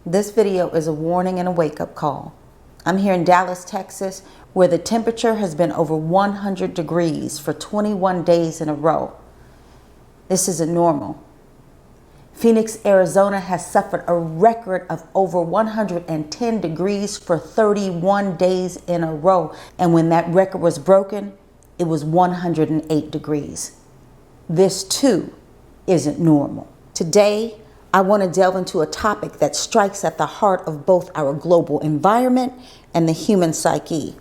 This video is a warning and a wake-up call. I'm here in Dallas, Texas, where the temperature has been over 100 degrees for 21 days in a row. This isn't normal. Phoenix, Arizona has suffered a record of over 110 degrees for 31 days in a row. And when that record was broken, it was 108 degrees. This too isn't normal. Today, I want to delve into a topic that strikes at the heart of both our global environment and the human psyche.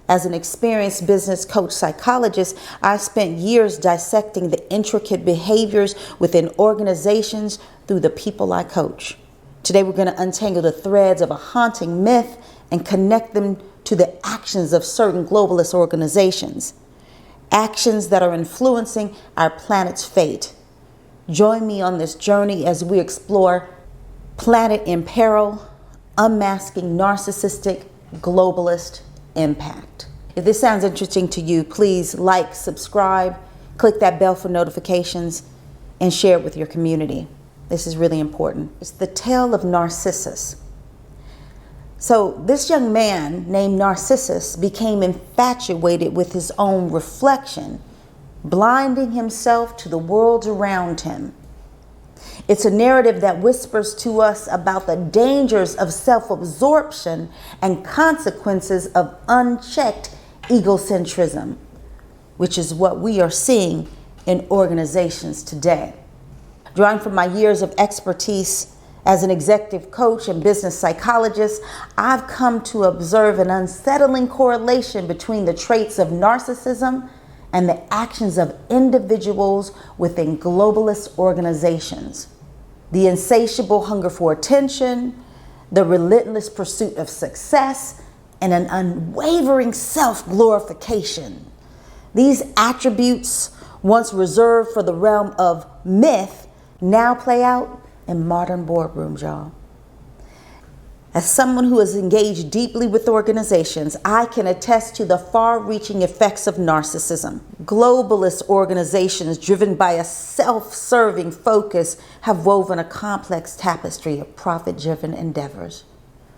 As an experienced business coach psychologist, I spent years dissecting the intricate behaviors within organizations through the people I coach. Today, we're going to untangle the threads of a haunting myth and connect them to the actions of certain globalist organizations, actions that are influencing our planet's fate. Join me on this journey as we explore Planet in Peril, unmasking narcissistic globalist impact. If this sounds interesting to you, please like, subscribe, click that bell for notifications, and share it with your community. This is really important. It's the tale of Narcissus. So this young man named Narcissus became infatuated with his own reflection, blinding himself to the world around him. It's a narrative that whispers to us about the dangers of self-absorption and consequences of unchecked egocentrism, which is what we are seeing in organizations today. Drawing from my years of expertise as an executive coach and business psychologist, I've come to observe an unsettling correlation between the traits of narcissism and the actions of individuals within globalist organizations. The insatiable hunger for attention, the relentless pursuit of success, and an unwavering self-glorification. These attributes, once reserved for the realm of myth, now play out in modern boardrooms, y'all. As someone who has engaged deeply with organizations, I can attest to the far-reaching effects of narcissism. Globalist organizations driven by a self-serving focus have woven a complex tapestry of profit-driven endeavors.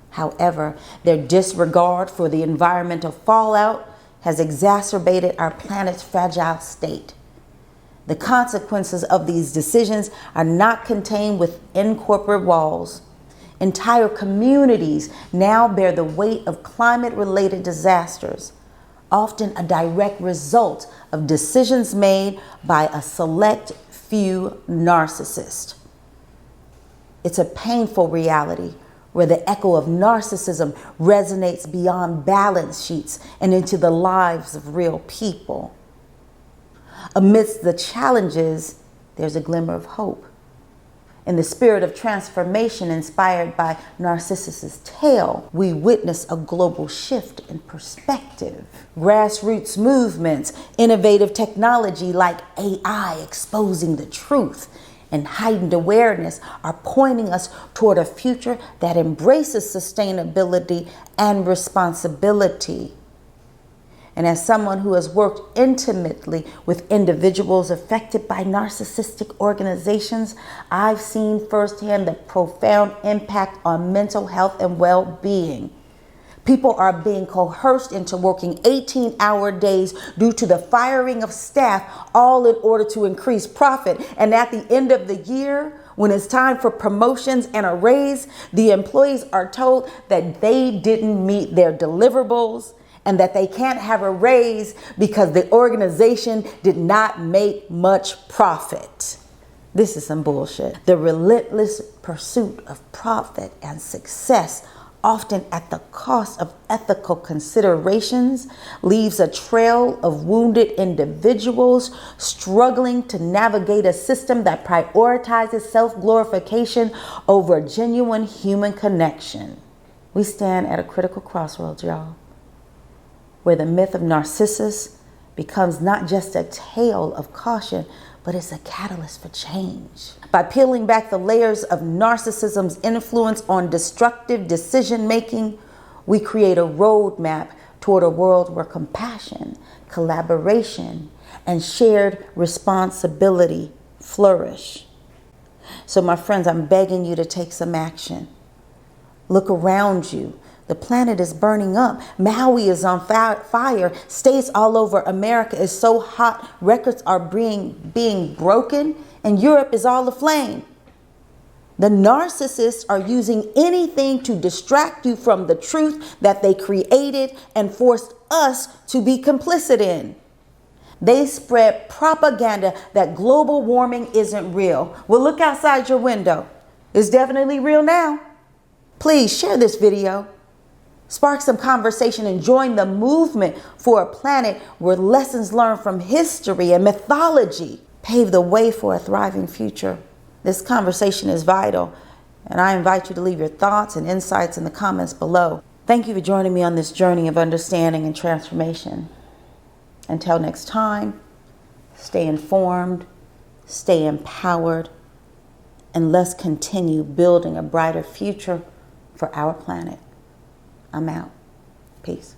However, their disregard for the environmental fallout has exacerbated our planet's fragile state. The consequences of these decisions are not contained within corporate walls. Entire communities now bear the weight of climate-related disasters, often a direct result of decisions made by a select few narcissists. It's a painful reality where the echo of narcissism resonates beyond balance sheets and into the lives of real people. Amidst the challenges, there's a glimmer of hope. In the spirit of transformation inspired by Narcissus's tale, we witness a global shift in perspective. Grassroots movements, innovative technology like AI exposing the truth, and heightened awareness are pointing us toward a future that embraces sustainability and responsibility. And as someone who has worked intimately with individuals affected by narcissistic organizations, I've seen firsthand the profound impact on mental health and well-being. People are being coerced into working 18-hour days due to the firing of staff, all in order to increase profit. And at the end of the year, when it's time for promotions and a raise, the employees are told that they didn't meet their deliverables and that they can't have a raise because the organization did not make much profit. This is some bullshit. The relentless pursuit of profit and success, often at the cost of ethical considerations, leaves a trail of wounded individuals struggling to navigate a system that prioritizes self-glorification over genuine human connection. We stand at a critical crossroads, y'all, where the myth of Narcissus becomes not just a tale of caution, but it's a catalyst for change. By peeling back the layers of narcissism's influence on destructive decision-making, we create a roadmap toward a world where compassion, collaboration, and shared responsibility flourish. So my friends, I'm begging you to take some action. Look around you. The planet is burning up. Maui is on fire. States all over America is so hot. Records are being broken. And Europe is all aflame. The narcissists are using anything to distract you from the truth that they created and forced us to be complicit in. They spread propaganda that global warming isn't real. Well, look outside your window. It's definitely real now. Please share this video. Spark some conversation and join the movement for a planet where lessons learned from history and mythology pave the way for a thriving future. This conversation is vital, and I invite you to leave your thoughts and insights in the comments below. Thank you for joining me on this journey of understanding and transformation. Until next time, stay informed, stay empowered, and let's continue building a brighter future for our planet. I'm out. Peace.